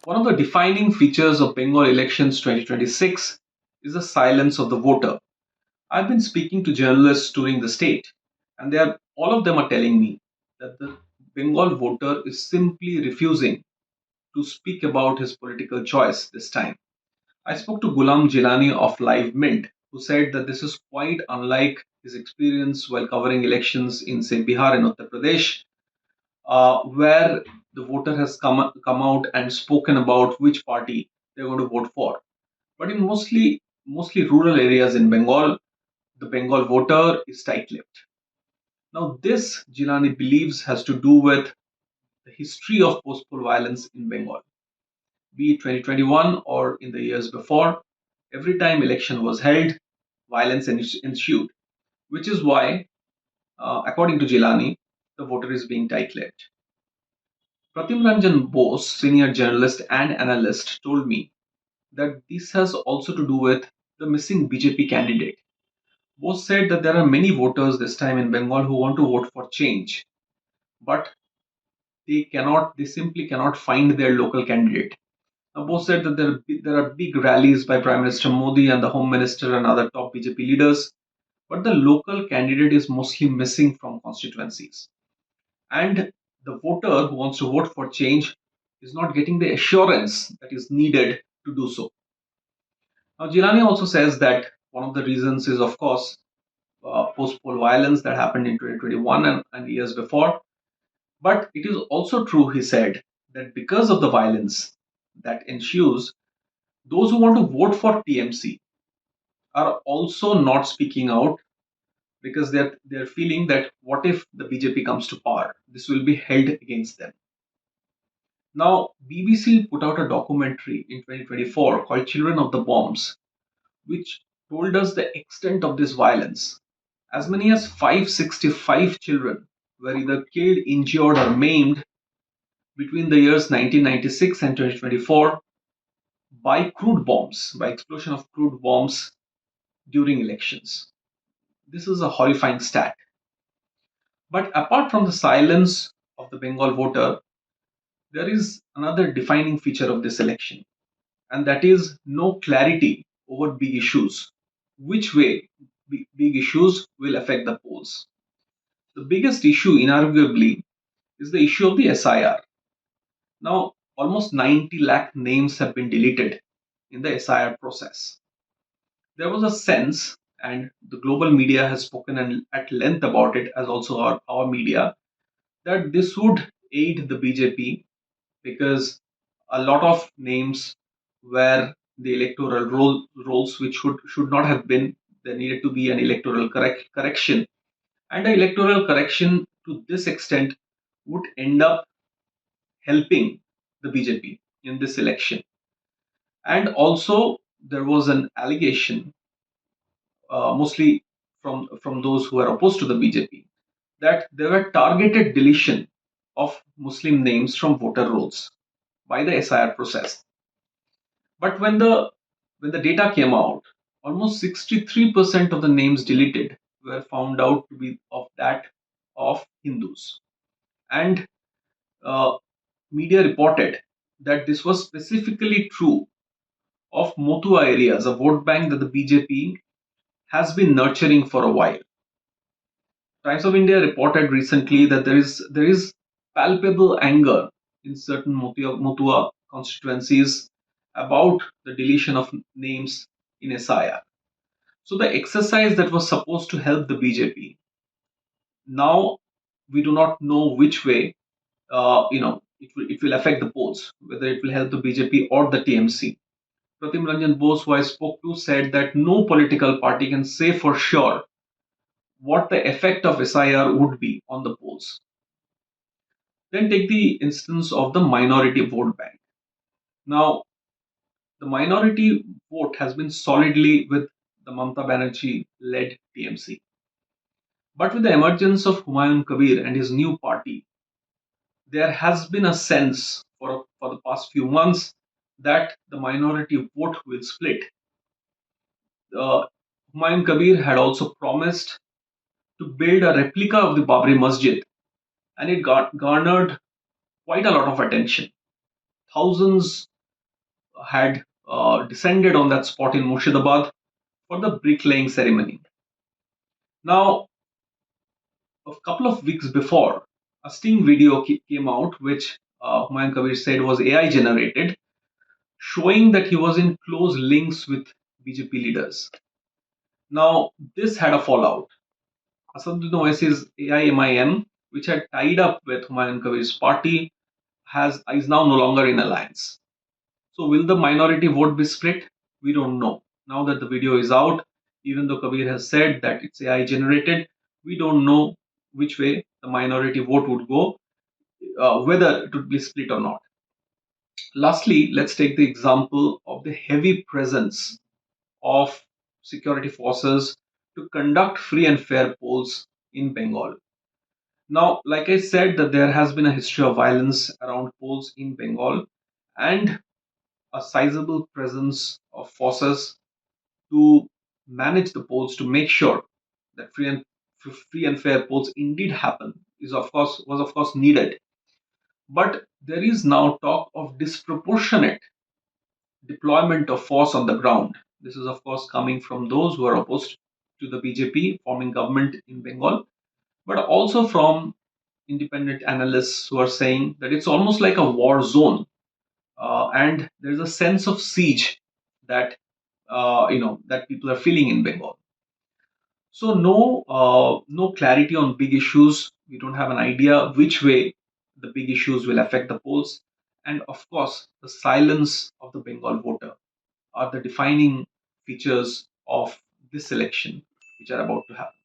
One of the defining features of Bengal elections 2026 is the silence of the voter. I've been speaking to journalists touring the state, and all of them are telling me that the Bengal voter is simply refusing to speak about his political choice this time. I spoke to Gulam Jilani of Live Mint, who said that this is quite unlike his experience while covering elections in, say, Bihar and Uttar Pradesh, where the voter has come out and spoken about which party they're going to vote for. But in mostly rural areas in Bengal, the Bengal voter is tight-lipped. Now, this Jilani believes has to do with the history of post-poll violence in Bengal, be it 2021 or in the years before. Every time election was held, violence ensued, which is why, according to Jilani, the voter is being tight-lipped. Pratim Ranjan Bose, senior journalist and analyst, told me that this has also to do with the missing BJP candidate. Bose said that there are many voters this time in Bengal who want to vote for change, but they simply cannot find their local candidate. Now, Bose said that there are big rallies by Prime Minister Modi and the Home Minister and other top BJP leaders, but the local candidate is mostly missing from constituencies. And the voter who wants to vote for change is not getting the assurance that is needed to do so. Now, Gilani also says that one of the reasons is, of course, post poll violence that happened in 2021 and years before. But it is also true, he said, that because of the violence that ensues, those who want to vote for TMC are also not speaking out because they're feeling that what if the BJP comes to power? This will be held against them. Now, BBC put out a documentary in 2024 called Children of the Bombs, which told us the extent of this violence. As many as 565 children were either killed, injured, or maimed between the years 1996 and 2024 by crude bombs, by explosion of crude bombs during elections. This is a horrifying stat. But apart from the silence of the Bengal voter, there is another defining feature of this election, and that is no clarity over big issues. Which way big issues will affect the polls? The biggest issue, inarguably, is the issue of the SIR. Now, almost 90 lakh names have been deleted in the SIR process. There was a sense, and the global media has spoken at length about it, as also our media, that this would aid the BJP because a lot of names were the electoral roles which should not have been. There needed to be an electoral correction, and the electoral correction to this extent would end up helping the BJP in this election. And also, there was an allegation, mostly from those who are opposed to the BJP, that there were targeted deletion of Muslim names from voter rolls by the SIR process. But when the data came out, almost 63% of the names deleted were found out to be of Hindus. And uh, media reported that this was specifically true of Motua areas, a vote bank that the BJP has been nurturing for a while. Times of India reported recently that there is palpable anger in certain Motua constituencies about the deletion of names in SIR. So the exercise that was supposed to help the BJP, now we do not know which way it will affect the polls, whether it will help the BJP or the TMC. Pratim Ranjan Bose, who I spoke to, said that no political party can say for sure what the effect of SIR would be on the polls. Then take the instance of the minority vote bank. Now, the minority vote has been solidly with the Mamata Banerjee led TMC. But with the emergence of Humayun Kabir and his new party, there has been a sense for the past few months that the minority vote will split. Humayun Kabir had also promised to build a replica of the Babri Masjid, and it garnered quite a lot of attention. Thousands had descended on that spot in Murshidabad for the bricklaying ceremony. Now, a couple of weeks before, a sting video came out, which Humayun Kabir said was AI generated, showing that he was in close links with BJP leaders. Now, this had a fallout. Asaduddin Owaisi's AIMIM, which had tied up with Humayun Kabir's party, is now no longer in alliance. So, will the minority vote be split? We don't know. Now that the video is out, even though Kabir has said that it's AI generated, we don't know which way the minority vote would go, whether it would be split or not. Lastly, let's take the example of the heavy presence of security forces to conduct free and fair polls in Bengal. Now, like I said, that there has been a history of violence around polls in Bengal and a sizable presence of forces to manage the polls to make sure that free and fair polls indeed happen is of course was of course needed. But there is now talk of disproportionate deployment of force on the ground. This is, of course, coming from those who are opposed to the BJP forming government in Bengal, but also from independent analysts who are saying that it's almost like a war zone, and there's a sense of siege that that people are feeling in Bengal. So no clarity on big issues. We don't have an idea which way the big issues will affect the polls, and of course, the silence of the Bengal voter are the defining features of this election, which are about to happen.